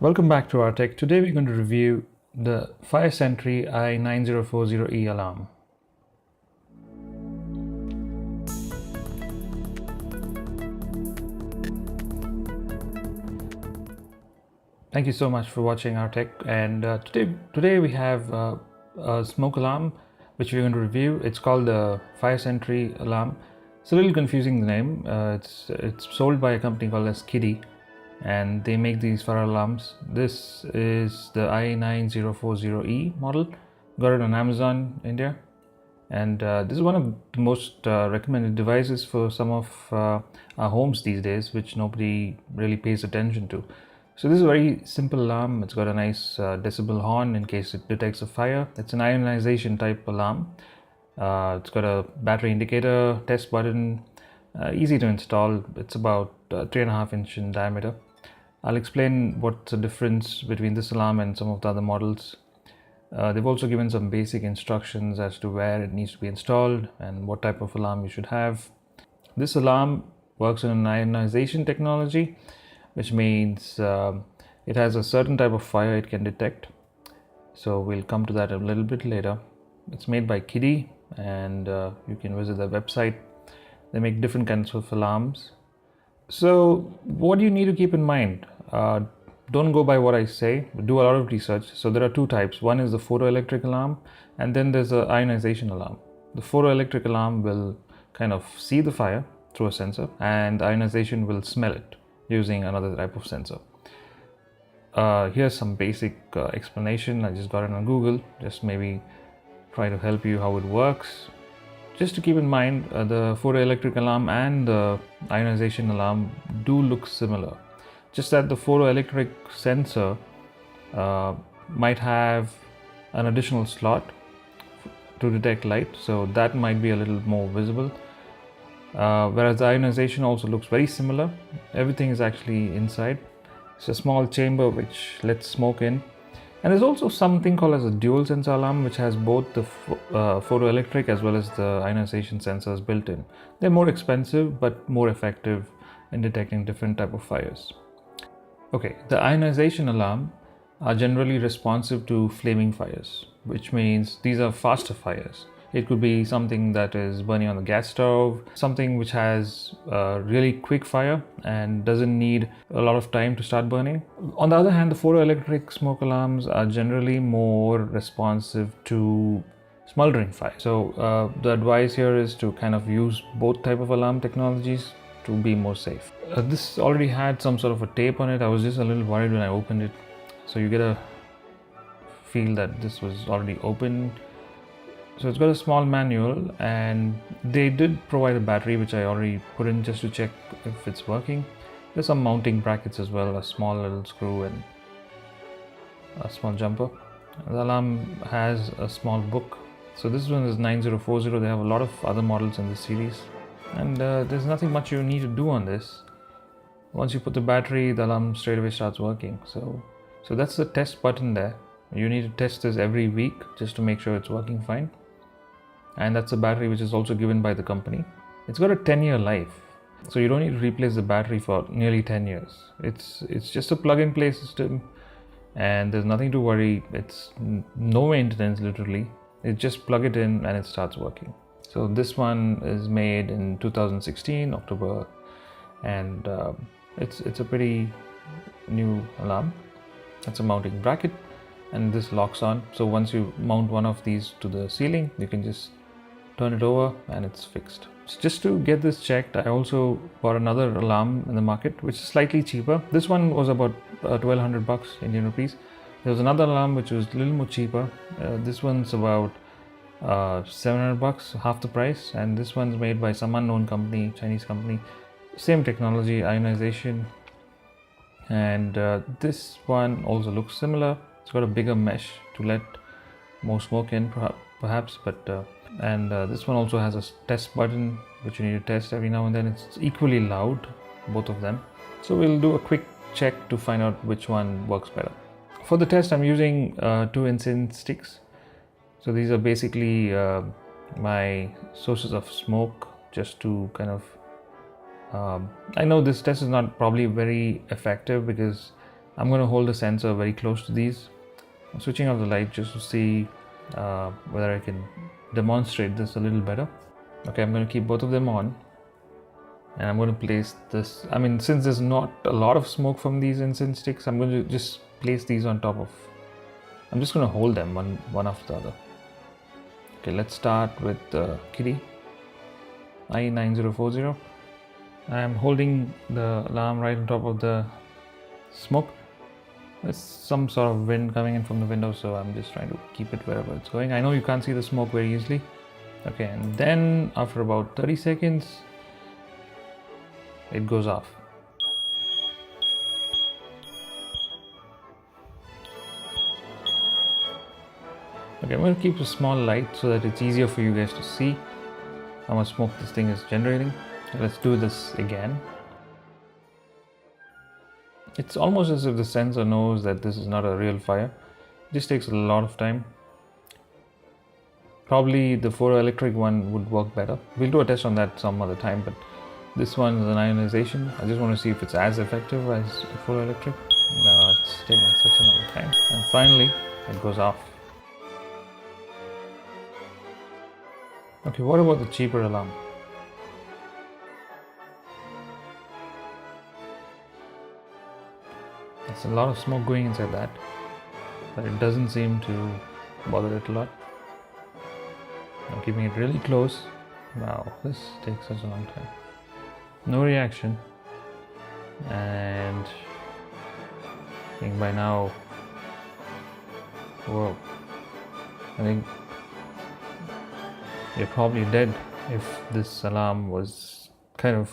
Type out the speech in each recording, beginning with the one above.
Welcome back to rTech. Today we're going to review the Sentry i9040e alarm. Thank you so much for watching rTech. And today we have a smoke alarm which we're going to review. It's called the Sentry alarm. It's a little confusing, the name. It's sold by a company called as Kidde, and they make these fire alarms. This is the i9040e model. Got it on Amazon India, and this is one of the most recommended devices for some of our homes these days, which nobody really pays attention to. So this is a very simple alarm. It's got a nice decibel horn in case it detects a fire. It's an ionization type alarm. It's got a battery indicator, test button, easy to install. It's about 3.5 inch in diameter. I'll explain what's the difference between this alarm and some of the other models. They've also given some basic instructions as to where it needs to be installed and what type of alarm you should have. This alarm works on an ionization technology, which means it has a certain type of fire it can detect. So we'll come to that a little bit later. It's made by Kidde, and you can visit their website. They make different kinds of alarms. So what do you need to keep in mind? Don't go by what I say, do a lot of research. So there are two types. One is the photoelectric alarm, and then there's the ionization alarm. The photoelectric alarm will kind of see the fire through a sensor, and the ionization will smell it using another type of sensor. Here's some basic explanation. I just got it on Google, just maybe try to help you how it works. Just to keep in mind, the photoelectric alarm and the ionization alarm do look similar. Just that the photoelectric sensor might have an additional slot to detect light, so that might be a little more visible. Whereas the ionization also looks very similar. Everything is actually inside. It's a small chamber which lets smoke in. And there's also something called as a dual sensor alarm, which has both the photoelectric as well as the ionization sensors built in. They're more expensive but more effective in detecting different type of fires. Okay, the ionization alarm are generally responsive to flaming fires, which means these are faster fires. It could be something that is burning on the gas stove, something which has really quick fire and doesn't need a lot of time to start burning. On the other hand, the photoelectric smoke alarms are generally more responsive to smoldering fire. So the advice here is to kind of use both type of alarm technologies to be more safe. This already had some sort of a tape on it. I was just a little worried when I opened it. So you get a feel that this was already opened. So it's got a small manual, and they did provide a battery which I already put in just to check if it's working. There's some mounting brackets as well, a small little screw and a small jumper. The alarm has a small book. So this one is 9040. They have a lot of other models in this series, and there's nothing much you need to do on this. Once you put the battery, the alarm straight away starts working. So that's the test button there. You need to test this every week just to make sure it's working fine. And that's a battery which is also given by the company. It's got a 10-year life, so you don't need to replace the battery for nearly 10 years. It's just a plug-and-play system, and there's nothing to worry. It's no maintenance, literally. You just plug it in and it starts working. So this one is made in 2016 October, and it's a pretty new alarm. It's a mounting bracket, and this locks on. So once you mount one of these to the ceiling, you can just turn it over and it's fixed. So just to get this checked, I also bought another alarm in the market, which is slightly cheaper. This one was about 1200 bucks Indian rupees. There was another alarm which was a little more cheaper. This one's about 700 bucks, half the price, and this one's made by some unknown company, Chinese company. Same technology, ionization, and this one also looks similar. It's got a bigger mesh to let more smoke in, perhaps, but and this one also has a test button which you need to test every now and then. It's equally loud, both of them. So we'll do a quick check to find out which one works better. For the test, I'm using 2 incense sticks. So these are basically my sources of smoke, just to kind of I know this test is not probably very effective because I'm going to hold the sensor very close to these. I'm switching off the light just to see whether I can demonstrate this a little better. Okay, I'm going to keep both of them on, and I'm going to place this. I mean, since there's not a lot of smoke from these incense sticks, I'm going to just place these on top of. I'm just going to hold them one after the other. Okay, let's start with the Kidde i9040. I'm holding the alarm right on top of the smoke. There's some sort of wind coming in from the window, so I'm just trying to keep it wherever it's going. I know you can't see the smoke very easily. Okay, and then after about 30 seconds, it goes off. Okay, I'm going to keep a small light so that it's easier for you guys to see how much smoke this thing is generating. Let's do this again. It's almost as if the sensor knows that this is not a real fire. It just takes a lot of time. Probably the photoelectric one would work better. We'll do a test on that some other time, but this one is an ionization. I just want to see if it's as effective as photoelectric. No, it's taking such a long time. And finally, it goes off. Okay, what about the cheaper alarm? There's a lot of smoke going inside that, but it doesn't seem to bother it a lot. I'm keeping it really close. Wow, this takes such a long time. No reaction, and I think by now, whoa, I think you're probably dead if this alarm was kind of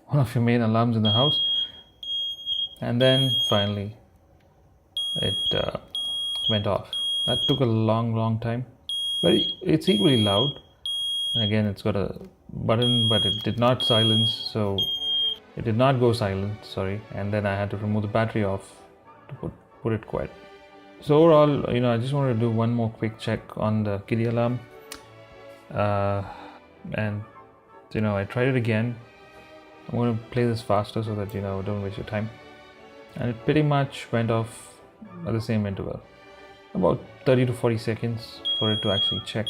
one of your main alarms in the house. And then finally it went off. That took a long time, but it's equally loud. And again, it's got a button, but it did not silence, so it did not go silent, sorry. And then I had to remove the battery off to put it quiet. So overall, I just wanted to do one more quick check on the Kidde alarm. And I tried it again. I'm going to play this faster so that don't waste your time. And it pretty much went off at the same interval, about 30 to 40 seconds for it to actually check,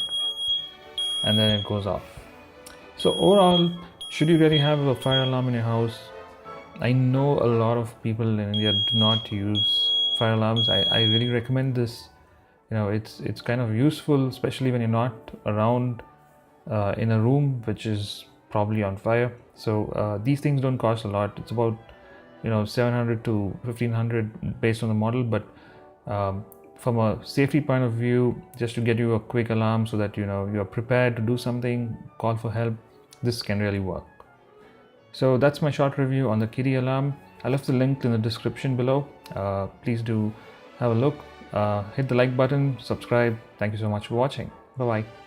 and then it goes off. So overall, should you really have a fire alarm in your house? I know a lot of people in India do not use fire alarms. I really recommend this. It's kind of useful, especially when you're not around in a room which is probably on fire. So these things don't cost a lot. It's about 700 to 1500 based on the model, but from a safety point of view, just to get you a quick alarm so that you're prepared to do something, call for help, this can really work. So that's my short review on the Kidde alarm. I left the link in the description below. Please do have a look. Hit the like button, subscribe. Thank you so much for watching. Bye bye.